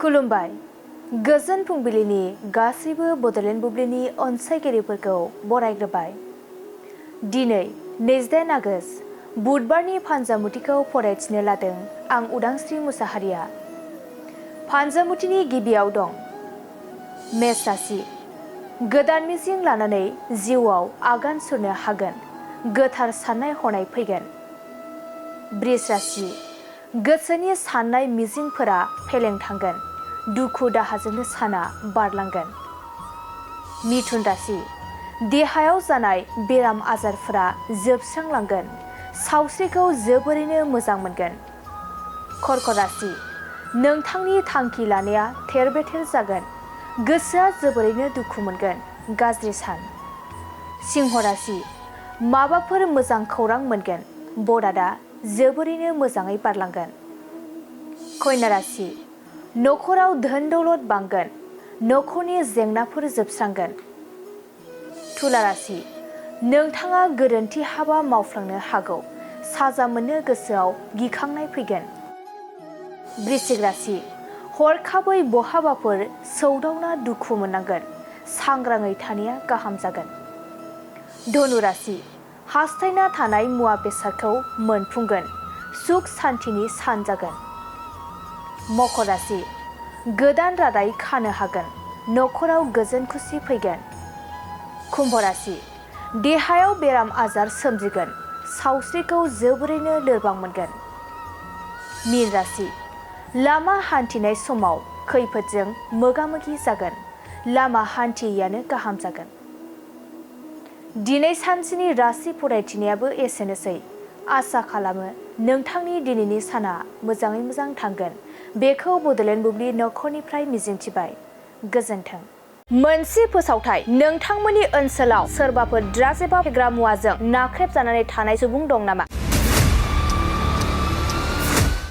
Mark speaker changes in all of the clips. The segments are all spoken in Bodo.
Speaker 1: खुलुमबाय गोजोन फुंबिलिनि गासैबो बड'लेण्ड बुब्लिनि अनसायगिरिफोरखौ बरायग्रोबाय। दिनै 28 आगस्त बुधबारनि फानजामुथिखौ फरायथिनो लादों आं उदांस्रि मुसाहारिया। फानजामुथिनि गिबियाव दं मेष राशि। गोदान मिजिं लानानै जिउआव आगान सुरनो हागोन, गोथार साननाय हनाय फैगोन। बृष राशि। गोसोनि साननाय मिजिंफोरा फेलें थांगोन, दुखु दाहाजोंनो साना बारलांगोन। मिथुन राशि। देहायाव जानाय बेराम आजारफोरा जोबस्रांलांगोन, सावस्रिखौ जोबोरैनो मोजां मोनगोन। कर्कट राशि। नोंथांनि थांखि लानाया थेर-बेथेर जागोन, गोसोआ जोबोरैनो दुखु मोनगोन, गाज्रि सान। सिंह राशि। माबाफोर मोजां खौरां मोनगोन, बरादा जोबोरैनो मोजाङै बारलांगोन। कन्या राशि। नखराव धोन दौलत बांगोन, नखरनि जेंनाफोर जोबस्रांगोन। तुला राशि। नोंथाङा गोरोन्थि हाबा मावफ्लांनो हागौ, साजा मोननो गोसोआव गिखांनाय फैगोन। वृश्चिक राशि। हरखाबै बहाबाफोर सौदावना दुखु मोननांगोन, सांग्राङै थानाया गाहाम जागोन। धनु राशि। हास्थायना थानाय मुवा बेसादखौ मोनफुंगोन, सुख सान्थिनि सान जागोन। मकर राशि। गोदान रादाय खानो हागोन, नखराव गोजोन खुसि फैगोन। कुम्भ राशि। देहायाव बेराम आजार सोमजिगोन, सावस्रिखौ जोबोरैनो लोरबां मोनगोन। मीन राशि। लामा हान्थिनाय समाव खैफोदजों मोगा-मोगि जागोन, लामा हान्थियैयानो गाहाम जागोन। दिनै सानसेनि राशि फरायथिनायाबो एसेनोसै। आसा खालामो नोंथांनि दिनैनि साना मोजाङै मोजां थांगोन, बेखौ बड'लेण्ड बुब्लि नखरनिफ्राय मिजिंथिबाय। गोजोन्थों। मोनसे फोसावथाय। नोंथांमोननि ओनसोलाव सोरबाफोर ड्राग्स एबा फेग्रा मुवाजों नाख्रेबजानानै थानाय सुबुं दं नामा?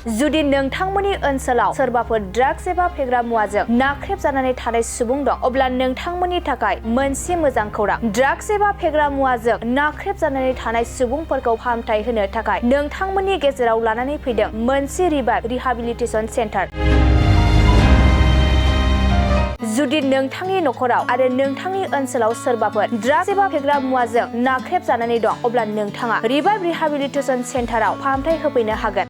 Speaker 1: जुदि नोंथांमोननि ओनसोलाव सोरबाफोर ड्राग्स एबा फेग्रा मुवाजों नाख्रेबजानानै थानाय सुबुं दं, अब्ला नोंथांमोननि थाखाय मोनसे मोजां खौरां। ड्राग्स एबा फेग्रा मुवाजों नाख्रेबजानानै थानाय सुबुंफोरखौ फाहामथाय होनो थाखाय नोंथांमोननि गेजेराव लानानै फैदों मोनसे रिभाइभ रिहाबिलिटेसन सेन्टार। जुदि नोंथांनि नखराव आरो नोंथांनि ओनसोलाव सोरबाफोर ड्राग्स एबा फेग्रा मुवाजों नाख्रेबजानानै दं, अब्ला नोंथाङा रिभाइभ रिहाबिलिटेसन सेन्टाराव फाहामथाय होफैनो हागोन।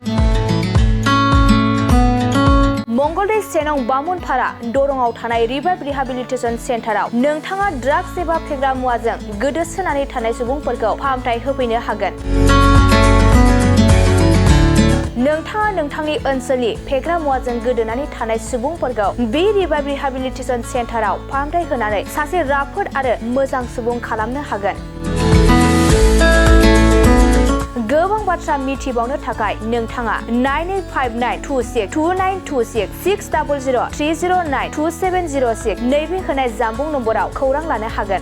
Speaker 1: मंगलदै 1 नं बामोनपारा दरंआव थानाय रिभाइभ रिहाबिलिटेसन सेन्टाराव नोंथाङा ड्राग्स एबा फेग्रा मुवाजों गोदोसोनानै थानाय सुबुंफोरखौ फाहामथाय होफैनो हागोन। नोंथाङा नोंथांनि ओनसोलनि फेग्रा मुवाजों गोदोनानै थानाय सुबुंफोरखौ बे रिभाइभ रिहाबिलिटेसन सेन्टाराव फाहामथाय होनानै सासे राफोद आरो मोजां सुबुं खालामनो हागोन। गोबां बाथ्रा मिथिबावनो थाखाय नोंथाङा 9859262926 60030927006 नैबे होनाय जानबुं नम्बराव खौरां लानो हागोन।